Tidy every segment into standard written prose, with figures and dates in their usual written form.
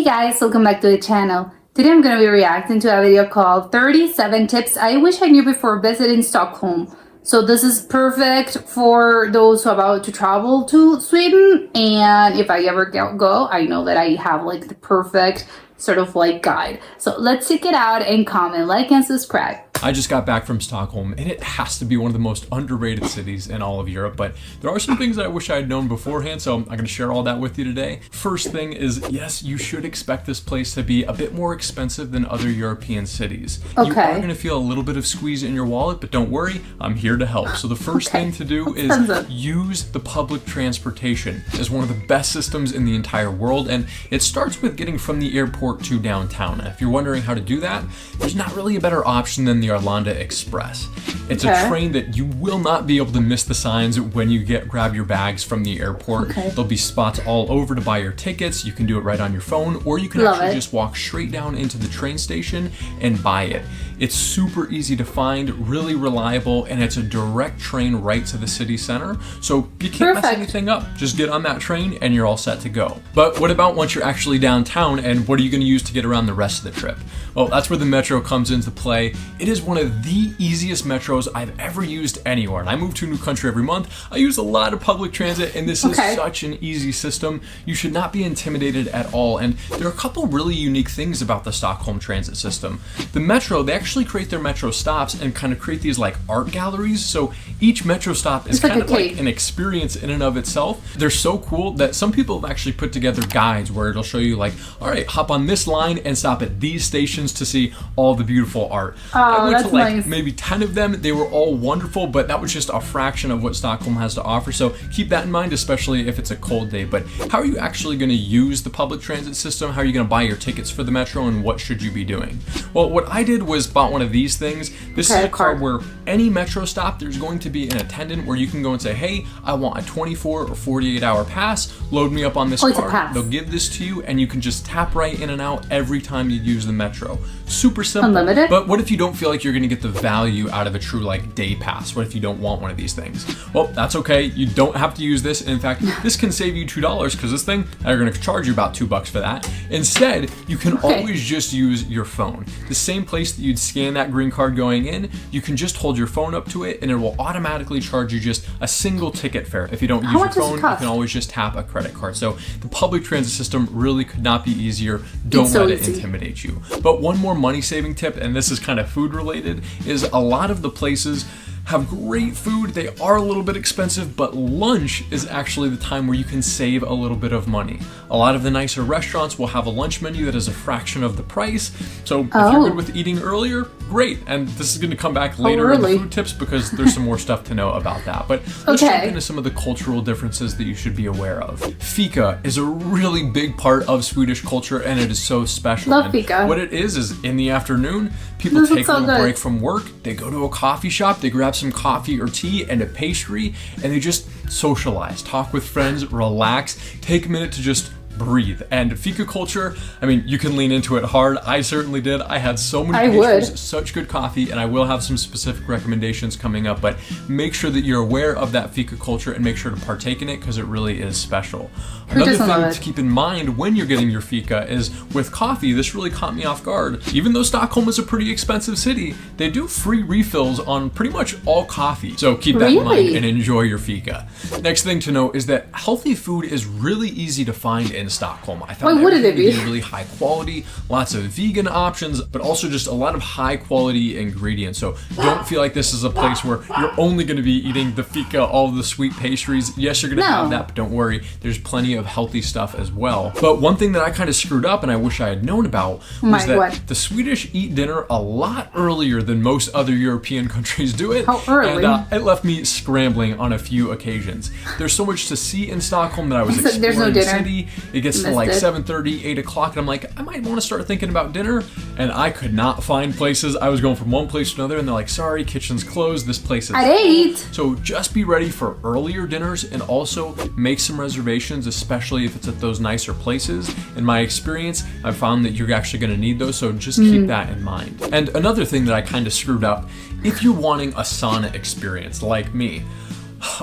Hey guys, welcome back to the channel. Today I'm going to be reacting to a video called 37 Tips I Wish I Knew Before Visiting Stockholm. So this is perfect for those who are about to travel to Sweden, and if I ever go, I know that I have like the perfect sort of like guide. So let's check it out and comment, like, and subscribe. I just got back from Stockholm, and it has to be one of the most underrated cities in all of Europe, but there are some things that I wish I had known beforehand, so I'm going to share all that with you today. First thing is, yes, you should expect this place to be a bit more expensive than other European cities. Okay. You are going to feel a little bit of squeeze in your wallet, but don't worry, I'm here to help. So the first thing to do is use the public transportation. It's one of the best systems in the entire world, and it starts with getting from the airport to downtown. And if you're wondering how to do that, there's not really a better option than the Arlanda Express. It's a train that you will not be able to miss the signs when you grab your bags from the airport. There'll be spots all over to buy your tickets. You can do it right on your phone, or you can actually just walk straight down into the train station and buy it. It's super easy to find, really reliable, and it's a direct train right to the city center. So you can't mess anything up. Just get on that train and you're all set to go. But what about once you're actually downtown, and what are you going to use to get around the rest of the trip? Well, that's where the metro comes into play. It is one of the easiest metros I've ever used anywhere. And I move to a new country every month. I use a lot of public transit, and this is such an easy system. You should not be intimidated at all. And there are a couple really unique things about the Stockholm transit system. The metro, they actually create their metro stops and kind of create these like art galleries. So each metro stop is kind of like an experience in and of itself. They're so cool that some people have actually put together guides where it'll show you like, all right, hop on this line and stop at these stations to see all the beautiful art. I went to like maybe 10 of them. They were all wonderful, but that was just a fraction of what Stockholm has to offer. So keep that in mind, especially if it's a cold day. But how are you actually going to use the public transit system? How are you going to buy your tickets for the metro, and what should you be doing? Well, what I did was bought one of these things. This is a card where any metro stop, there's going to be an attendant where you can go and say, hey, I want a 24 or 48 hour pass. Load me up on this card. They'll give this to you, and you can just tap right in and out every time you use the metro. Super simple. Unlimited. But what if you don't feel like you're going to get the value out of a true like day pass? What if you don't want one of these things? Well, that's okay. You don't have to use this. In fact, this can save you $2 because this thing, they're going to charge you about $2 for that. Instead, you can always just use your phone. The same place that you'd scan that green card going in, you can just hold your phone up to it and it will automatically charge you just a single ticket fare. If you don't use your phone, you can always just tap a credit card. So the public transit system really could not be easier. Don't let it intimidate you. But one more money saving tip, and this is kind of food related, is a lot of the places have great food. They are a little bit expensive, but lunch is actually the time where you can save a little bit of money. A lot of the nicer restaurants will have a lunch menu that is a fraction of the price. So if you're good with eating earlier, great. And this is going to come back later in the food tips because there's some more stuff to know about that. But let's jump into some of the cultural differences that you should be aware of. Fika is a really big part of Swedish culture, and it is so special. Love fika. What it is in the afternoon, people take a little break from work, they go to a coffee shop, they grab some coffee or tea and a pastry, and they just socialize, talk with friends, relax, take a minute to just breathe. And fika culture, I mean, you can lean into it hard. I certainly did. I had so many pastries, such good coffee, and I will have some specific recommendations coming up, but make sure that you're aware of that fika culture and make sure to partake in it because it really is special. Another thing to keep in mind when you're getting your fika is with coffee, this really caught me off guard. Even though Stockholm is a pretty expensive city, they do free refills on pretty much all coffee. So keep that in mind and enjoy your fika. Next thing to know is that healthy food is really easy to find in Stockholm. I found everything to be really high quality, lots of vegan options, but also just a lot of high quality ingredients. So don't feel like this is a place where you're only going to be eating the fika, all of the sweet pastries. Yes, you're going to have that, but don't worry. There's plenty of healthy stuff as well. But one thing that I kind of screwed up and I wish I had known about was that the Swedish eat dinner a lot earlier than most other European countries do it. How early? And it left me scrambling on a few occasions. There's so much to see in Stockholm that I was exploring the city. It gets to like 7:30, 8 o'clock, and I'm like, I might want to start thinking about dinner, and I could not find places. I was going from one place to another, and they're like, sorry, kitchen's closed, this place is at 8. So just be ready for earlier dinners, and also make some reservations, especially if it's at those nicer places. In my experience, I've found that you're actually going to need those, so just keep that in mind. And another thing that I kind of screwed up, if you're wanting a sauna experience like me,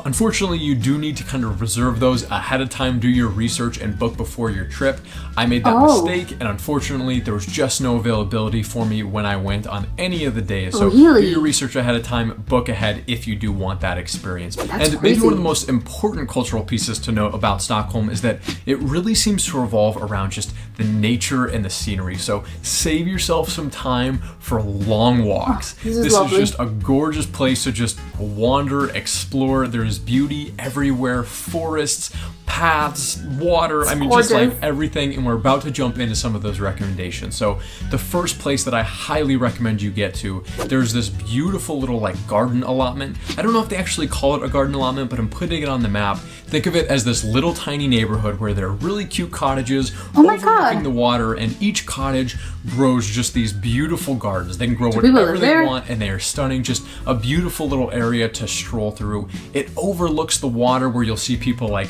Unfortunately, you do need to kind of reserve those ahead of time, do your research, and book before your trip. I made that mistake, and unfortunately, there was just no availability for me when I went on any of the days. So do your research ahead of time, book ahead if you do want that experience. And maybe one of the most important cultural pieces to note about Stockholm is that it really seems to revolve around just the nature and the scenery. So save yourself some time for long walks. This is just a gorgeous place to just wander, explore. There's beauty everywhere, forests, paths, water, just like everything, and we're about to jump into some of those recommendations. So the first place that I highly recommend you get to, there's this beautiful little like garden allotment. I don't know if they actually call it a garden allotment, but I'm putting it on the map. Think of it as this little tiny neighborhood where there are really cute cottages overlooking the water, and each cottage grows just these beautiful gardens. They can grow whatever they want, and they are stunning. Just a beautiful little area to stroll through. It overlooks the water where you'll see people like,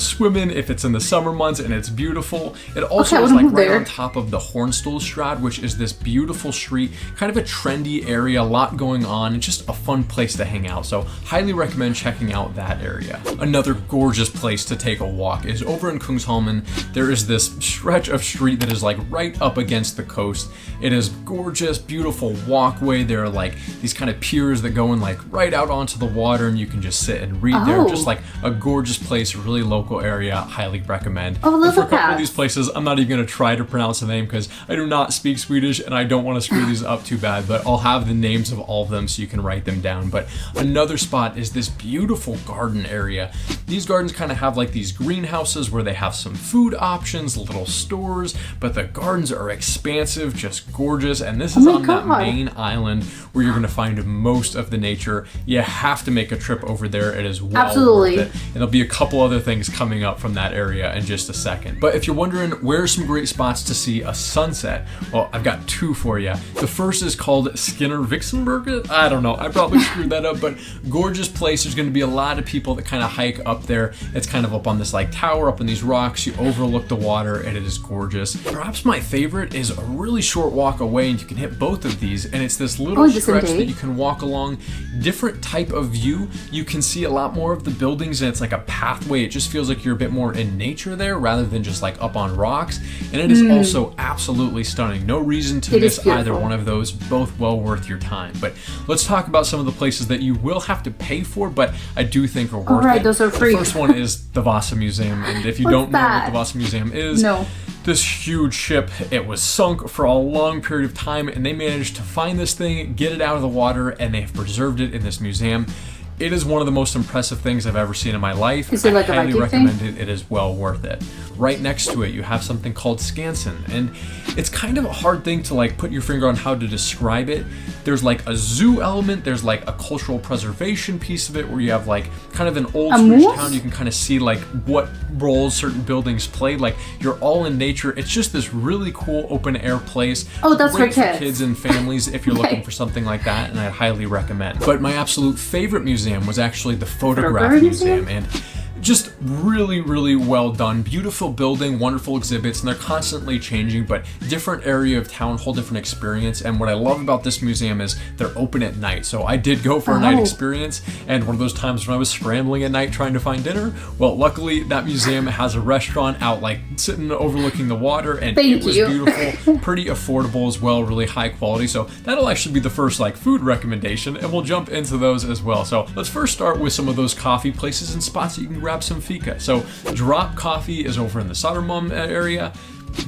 swimming if it's in the summer months, and it's beautiful. It also is like right on top of the Hornstullstrad, which is this beautiful street, kind of a trendy area, a lot going on, and just a fun place to hang out. So highly recommend checking out that area. Another gorgeous place to take a walk is over in Kungsholmen. There is this stretch of street that is like right up against the coast. It is gorgeous, beautiful walkway. There are like these kind of piers that go in like right out onto the water, and you can just sit and read there. Just like a gorgeous place, really local area, highly recommend. And for a couple of these places, I'm not even going to try to pronounce the name because I do not speak Swedish and I don't want to screw these up too bad, but I'll have the names of all of them so you can write them down. But another spot is this beautiful garden area. These gardens kind of have like these greenhouses where they have some food options, little stores, but the gardens are expansive, just gorgeous, and this is on that main island where you're going to find most of the nature. You have to make a trip over there. It is well worth it. And there'll be a couple other things coming up from that area in just a second. But if you're wondering where are some great spots to see a sunset, well, I've got two for you. The first is called Skinner Vixenberget. I don't know, I probably screwed that up, but gorgeous place. There's going to be a lot of people that kind of hike up there. It's kind of up on this like tower, up in these rocks. You overlook the water, and it is gorgeous. Perhaps my favorite is a really short walk away, and you can hit both of these, and it's this little stretch that you can walk along. Different type of view. You can see a lot more of the buildings, and it's like a pathway. It just feels like you're a bit more in nature there rather than just like up on rocks, and it is also absolutely stunning. No reason to miss either one of those, both well worth your time. But let's talk about some of the places that you will have to pay for, but I do think are worth it. Those are free. The first one is the Vasa Museum, and if you don't know what the Vasa Museum is, this huge ship, it was sunk for a long period of time, and they managed to find this thing, get it out of the water, and they have preserved it in this museum. It is one of the most impressive things I've ever seen in my life. Is it like I highly recommend it. It is well worth it. Right next to it, you have something called Skansen, and it's kind of a hard thing to like put your finger on how to describe it. There's like a zoo element, there's like a cultural preservation piece of it where you have like kind of an old Swedish town. You can kind of see like what roles certain buildings played. Like you're all in nature. It's just this really cool open air place. Oh, that's great for kids and families if you're looking for something like that, and I highly recommend. But my absolute favorite museum was actually the Photograph Museum, and just really, really well done. Beautiful building, wonderful exhibits, and they're constantly changing, but different area of town, whole different experience. And what I love about this museum is they're open at night. So I did go for a night experience, and one of those times when I was scrambling at night trying to find dinner, well, luckily that museum has a restaurant out like sitting overlooking the water, and it was beautiful, pretty affordable as well, really high quality. So that'll actually be the first like food recommendation, and we'll jump into those as well. So let's first start with some of those coffee places and spots that you can grab some fika. So Drop Coffee is over in the Södermalm area.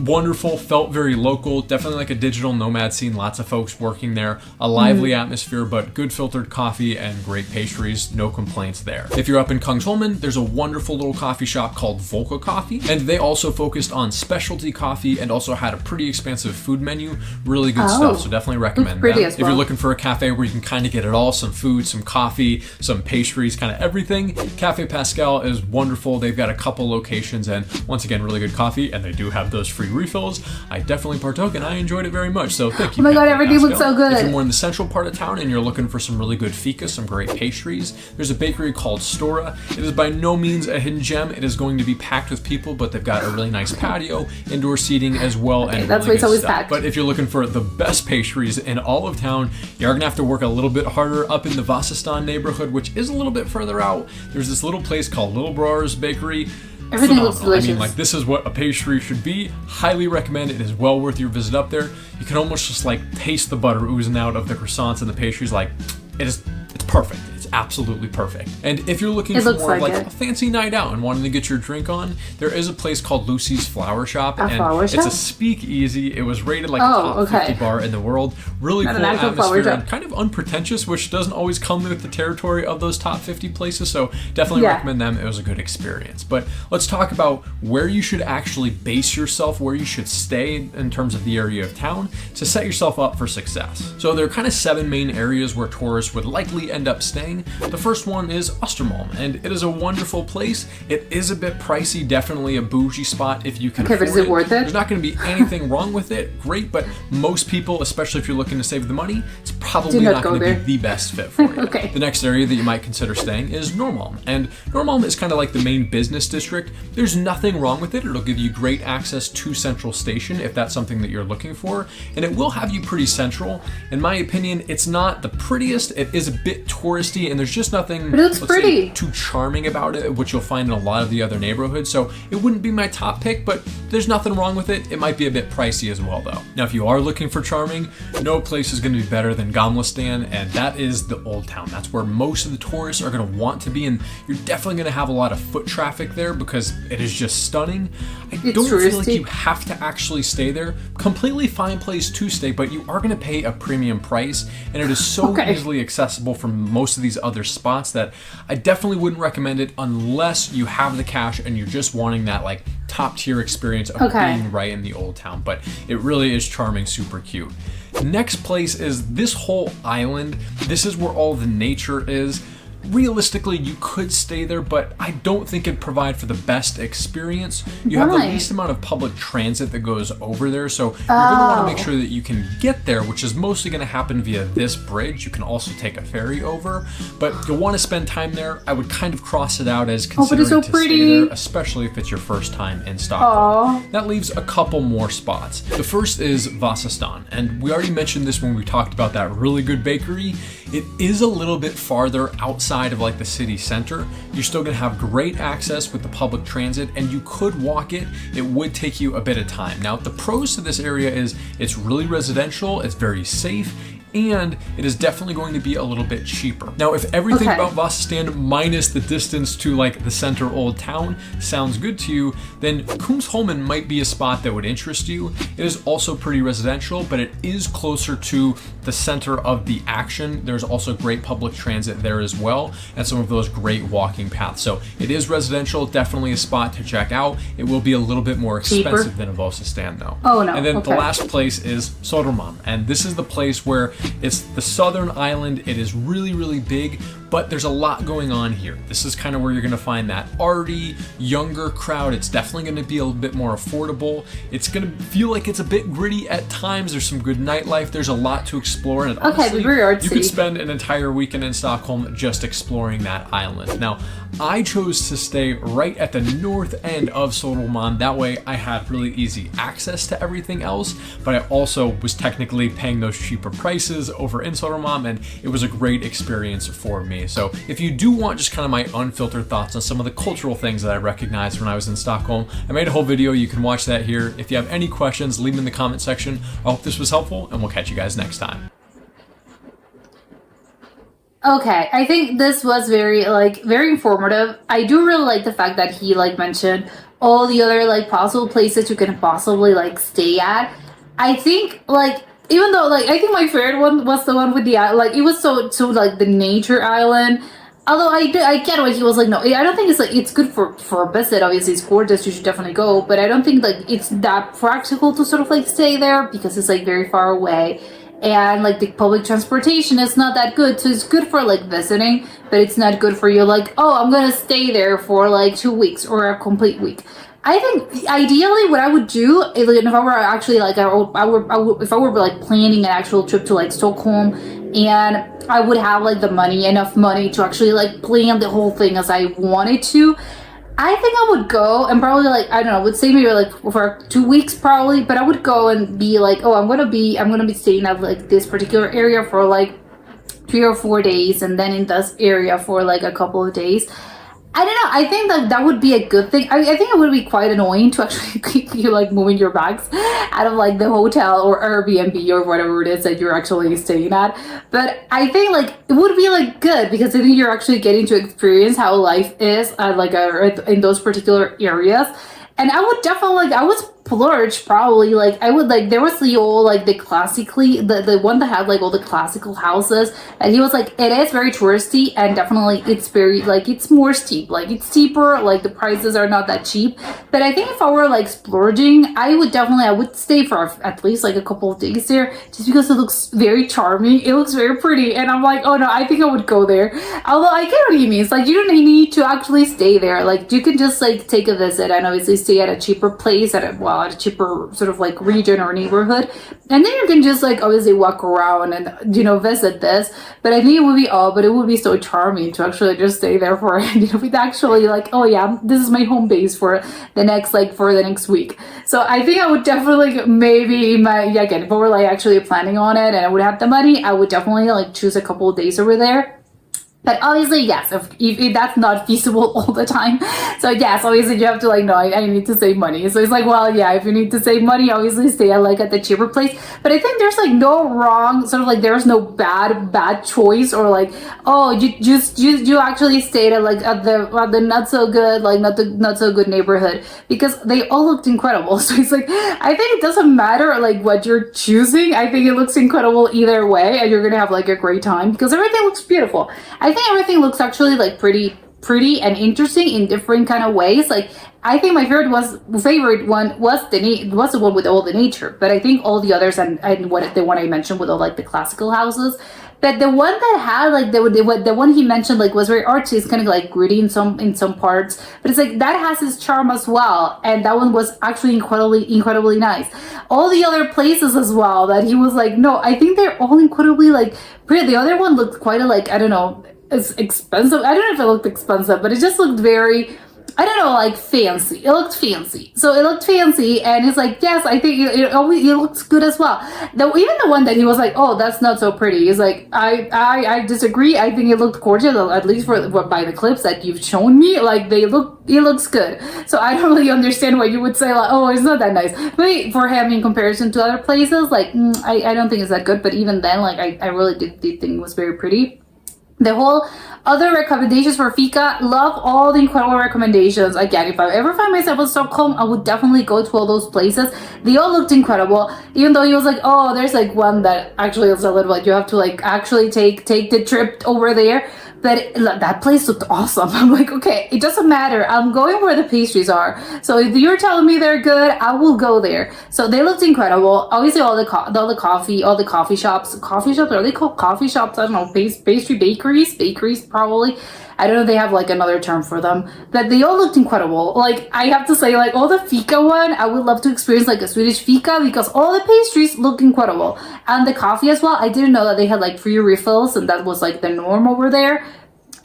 Wonderful, felt very local, definitely like a digital nomad scene, lots of folks working there, a lively atmosphere, but good filtered coffee and great pastries, no complaints there. If you're up in Kungsholmen, there's a wonderful little coffee shop called Volka Coffee, and they also focused on specialty coffee and also had a pretty expansive food menu, really good stuff, so definitely recommend them. If you're looking for a cafe where you can kind of get it all, some food, some coffee, some pastries, kind of everything, Cafe Pascal is wonderful. They've got a couple locations, and once again, really good coffee, and they do have those free refills. I definitely partook and I enjoyed it very much. So thank you. Oh my god, everything looks so good. If you're more in the central part of town and you're looking for some really good fika, some great pastries, there's a bakery called Stora. It is by no means a hidden gem. It is going to be packed with people, but they've got a really nice patio, indoor seating as well, and that's really why it's good always stuff. packed. But if you're looking for the best pastries in all of town, you're gonna have to work a little bit harder up in the Vasastan neighborhood, which is a little bit further out. There's this little place called Little Broer's Bakery. Everything looks Phenomenal. delicious. I mean, like, this is what a pastry should be. Highly recommend. It is well worth your visit up there. You can almost just like taste the butter oozing out of the croissants and the pastries. Like, it's perfect. It's absolutely perfect. And if you're looking for more like a fancy night out and wanting to get your drink on, there is a place called Lucy's Flower Shop. It's a speakeasy. It was rated like the top 50 bar in the world. Really cool atmosphere and kind of unpretentious, which doesn't always come with the territory of those top 50 places. So definitely recommend them. It was a good experience. But let's talk about where you should actually base yourself, where you should stay in terms of the area of town to set yourself up for success. So there are kind of 7 main areas where tourists would likely end up staying. The first one is Östermalm, and it is a wonderful place. It is a bit pricey, definitely a bougie spot if you can afford but is it worth it? There's not going to be anything wrong with it. Great, but most people, especially if you're looking to save the money, it's probably not going to be the best fit for you. The next area that you might consider staying is Norrmalm, and Norrmalm is kind of like the main business district. There's nothing wrong with it. It'll give you great access to Central Station if that's something that you're looking for, and it will have you pretty central. In my opinion, it's not the prettiest. It is a bit touristy, and there's just nothing too charming about it, which you'll find in a lot of the other neighborhoods. So it wouldn't be my top pick, but there's nothing wrong with it. It might be a bit pricey as well, though. Now, if you are looking for charming, no place is going to be better than Gamla Stan, and that is the old town. That's where most of the tourists are going to want to be, and you're definitely going to have a lot of foot traffic there because it is just stunning. I don't feel like you have to actually stay there. Completely fine place to stay, but you are going to pay a premium price, and it is so easily accessible from most of these other spots that I definitely wouldn't recommend it unless you have the cash and you're just wanting that like top tier experience of being right in the old town. But it really is charming, super cute. Next place is this whole island. This is where all the nature is. Realistically, you could stay there, but I don't think it'd provide for the best experience. You have the least amount of public transit that goes over there, so you're going to want to make sure that you can get there, which is mostly going to happen via this bridge. You can also take a ferry over, but you'll want to spend time there. I would kind of cross it out as considering to stay there, especially if it's your first time in Stockholm. That leaves a couple more spots. The first is Vasastan, and we already mentioned this when we talked about that really good bakery. It is a little bit farther outside of like the city center. You're still going to have great access with the public transit, and you could walk it. It would take you a bit of time. Now, the pros to this area is it's really residential, it's very safe, and it is definitely going to be a little bit cheaper. Now, if everything about Vasastan minus the distance to like the center old town sounds good to you, then Kungsholmen might be a spot that would interest you. It is also pretty residential, but it is closer to the center of the action. There's also great public transit there as well, and some of those great walking paths. So it is residential, definitely a spot to check out. It will be a little bit more expensive than a Vasastan though. And then the last place is Södermalm, and this is the place where it's the southern island. It is really, really big, but there's a lot going on here. This is kind of where you're going to find that arty, younger crowd. It's definitely going to be a little bit more affordable. It's going to feel like it's a bit gritty at times. There's some good nightlife. There's a lot to explore, and honestly, you could spend an entire weekend in Stockholm just exploring that island. Now, I chose to stay right at the north end of Södermalm. That way I had really easy access to everything else, but I also was technically paying those cheaper prices over in Södermalm, and it was a great experience for me. So if you do want just kind of my unfiltered thoughts on some of the cultural things that I recognized when I was in Stockholm, I made a whole video. You can watch that here. If you have any questions, leave them in the comment section. I hope this was helpful, and we'll catch you guys next time. Okay, I think this was very informative. I do really like the fact that he mentioned all the other possible places you can possibly stay at. I think even though I think my favorite one was the one with the it was so the nature island. Although I get why he was no, I don't think it's good for a visit. Obviously, it's gorgeous. You should definitely go. But I don't think it's that practical to sort of stay there because it's very far away. And the public transportation is not that good, so it's good for visiting, but it's not good for you oh, I'm gonna stay there for 2 weeks or a complete week. I think ideally what I would do if I were actually like if I were like planning an actual trip to like Stockholm, and I would have like enough money to actually like plan the whole thing as I wanted to. I think I would go and probably like, I don't know, would say maybe like for 2 weeks probably, but I would go and be like, oh, I'm gonna be staying at like this particular area for like 3 or 4 days, and then in this area for like a couple of days. I don't know. I think that would be a good thing. I think it would be quite annoying to actually keep you like moving your bags out of like the hotel or Airbnb or whatever it is that you're actually staying at. But I think like it would be like good, because I think you're actually getting to experience how life is in those particular areas. And I would definitely I would splurge probably. Like I would like, there was the old like the one that had like all the classical houses, and he was like, it is very touristy, and definitely it's very like, it's more steep, like it's steeper, like the prices are not that cheap. But I think if I were like splurging, I would stay for at least like a couple of days there, just because it looks very charming, it looks very pretty, and I'm like, oh no, I think I would go there. Although I get what he means, like you don't need to actually stay there, like you can just like take a visit and obviously stay at a cheaper place, at a cheaper sort of like region or neighborhood, and then you can just like obviously walk around and visit this. But I think it would be so charming to actually just stay there for with actually like, oh yeah, this is my home base for the next week. So I think I would definitely again, if I were like actually planning on it and I would have the money, I would definitely like choose a couple of days over there. But obviously, yes, if that's not feasible all the time. So yes, obviously you have to like, no, I need to save money. So it's like, well, yeah, if you need to save money, obviously stay at the cheaper place. But I think there's like no wrong, sort of like there's no bad choice, or like, oh, you actually stayed at like at the not so good, like not so good neighborhood, because they all looked incredible. So it's like, I think it doesn't matter like what you're choosing. I think it looks incredible either way, and you're gonna have like a great time because everything looks beautiful. I think everything looks actually like pretty and interesting in different kind of ways. Like I think my favorite one was the one with all the nature, but I think all the others and the one I mentioned with all like the classical houses. But the one that had like the one he mentioned like was very artsy. It's kind of like gritty in some parts, but it's like that has its charm as well. And that one was actually incredibly nice. All the other places as well that he was like, no, I think they're all incredibly like pretty. The other one looked quite like, I don't know, it's expensive. I don't know if it looked expensive, but it just looked very, I don't know, like fancy. It looked fancy. So it looked fancy, and it's like, yes, I think it looks good as well. Though even the one that he was like, oh, that's not so pretty, is like, I disagree. I think it looked gorgeous, at least by the clips that you've shown me. Like it looks good. So I don't really understand why you would say like, oh, it's not that nice. But for him, in comparison to other places, like I don't think it's that good. But even then, like I really did think it was very pretty. The whole other recommendations for Fika, love all the incredible recommendations. Again, if I ever find myself in Stockholm, I would definitely go to all those places. They all looked incredible, even though he was like, oh, there's like one that actually is a little like, you have to like actually take the trip over there. But that place looked awesome. I'm like, okay, it doesn't matter. I'm going where the pastries are. So if you're telling me they're good, I will go there. So they looked incredible. Obviously, all the coffee shops. Are they called coffee shops? I don't know. Bakeries, probably. I don't know if they have like another term for them, but they all looked incredible. Like I have to say, like all the Fika one, I would love to experience like a Swedish Fika, because all the pastries look incredible. And the coffee as well. I didn't know that they had like free refills, and that was like the norm over there.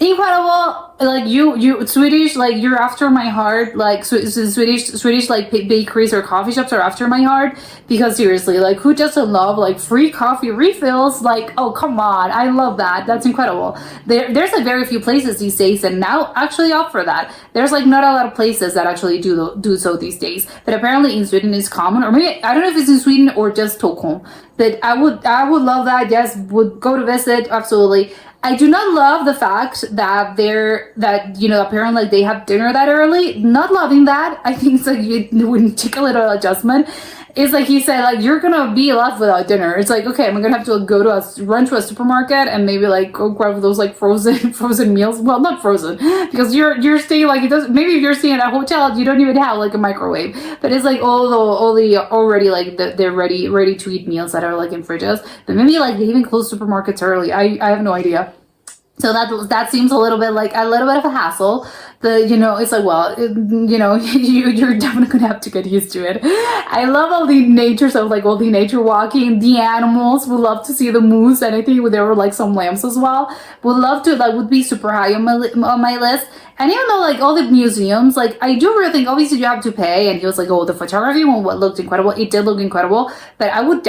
Incredible. Like you Swedish, like you're after my heart. Like Swedish like bakeries or coffee shops are after my heart, because seriously, like who doesn't love like free coffee refills? Like, oh come on, I love that. That's incredible. There's like very few places these days that now actually offer that. There's like not a lot of places that actually do so these days, but apparently in Sweden it's common, or maybe I don't know if it's in Sweden or just Stockholm. But I would love that. Yes, would go to visit, absolutely. I do not love the fact that apparently like they have dinner that early. Not loving that. I think it's like you would take a little adjustment. It's like he said, like, you're gonna be left without dinner. It's like, okay, I'm gonna have to go to run to a supermarket and maybe like go grab those like frozen meals. Well, not frozen, because you're staying like, it doesn't, maybe if you're staying at a hotel, you don't even have like a microwave. But it's like all the already like they're ready to eat meals that are like in fridges. But maybe like they even close supermarkets early. I have no idea. So that seems a little bit of a hassle. it's like, well, you're definitely gonna have to get used to it. I love all the natures of like all the nature walking, the animals. Would love to see the moose, and I think there were like some lambs as well. Would love to, like, would be super high on my list. And even though like all the museums, like I do really think obviously you have to pay, and he was like, oh, the photography one what looked incredible. It did look incredible, but I would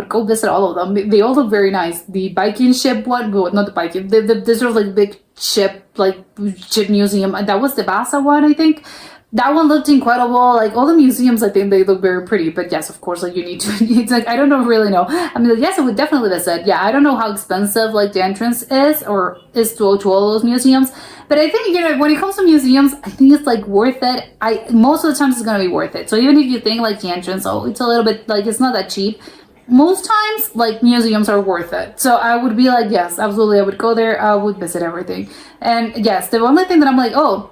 go visit all of them. They all look very nice. The Viking ship one, well, not the Viking, the sort of like big ship museum. That was the Vasa one, I think. That one looked incredible. Like all the museums, I think they look very pretty. But yes, of course, like you need to. It's like I don't really know. I mean, like, yes, I would definitely visit. Yeah, I don't know how expensive like the entrance is to all those museums. But I think when it comes to museums, I think it's like worth it. Most of the times it's gonna be worth it. So even if you think like the entrance, oh, it's a little bit like it's not that cheap. Most times, like museums are worth it. So I would be like, yes, absolutely, I would go there. I would visit everything. And yes, the only thing that I'm like, oh,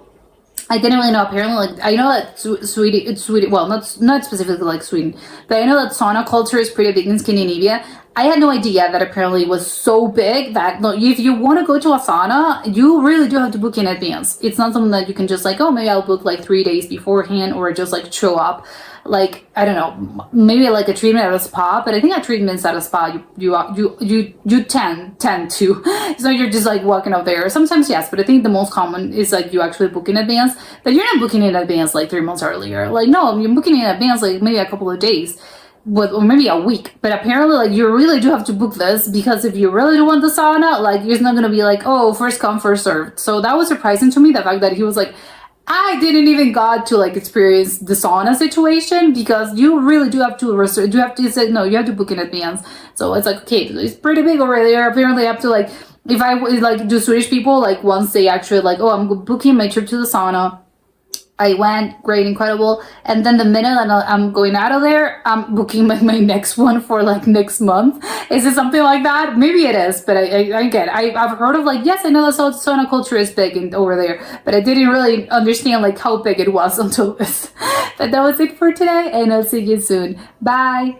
I didn't really know. Apparently, like I know that Sweden. Well, not specifically like Sweden, but I know that sauna culture is pretty big in Scandinavia. I had no idea that apparently it was so big that if you want to go to a sauna, you really do have to book in advance. It's not something that you can just like, oh, maybe I'll book like 3 days beforehand or just like show up. Like, I don't know, maybe like a treatment at a spa, but I think at treatments at a spa, you tend to. So you're just like walking out there. Sometimes yes, but I think the most common is like you actually book in advance, but you're not booking in advance like 3 months earlier. Like, no, you're booking in advance like maybe a couple of days. Or maybe a week, but apparently like you really do have to book this, because if you really do want the sauna, like it's not gonna be like, oh, first come first served. So that was surprising to me, the fact that he was like, I didn't even got to like experience the sauna situation, because you really do have to research. You have to say no, you have to book in advance. So it's like, okay, it's pretty big over there. Apparently I have to like, if I like do Swedish people, like once they actually like, oh, I'm booking my trip to the sauna, I went, great, incredible. And then the minute I'm going out of there, I'm booking my next one for like next month. Is it something like that? Maybe it is, but I've heard of like, yes, I know the sauna culture is big over there, but I didn't really understand like how big it was until this. But that was it for today, and I'll see you soon. Bye.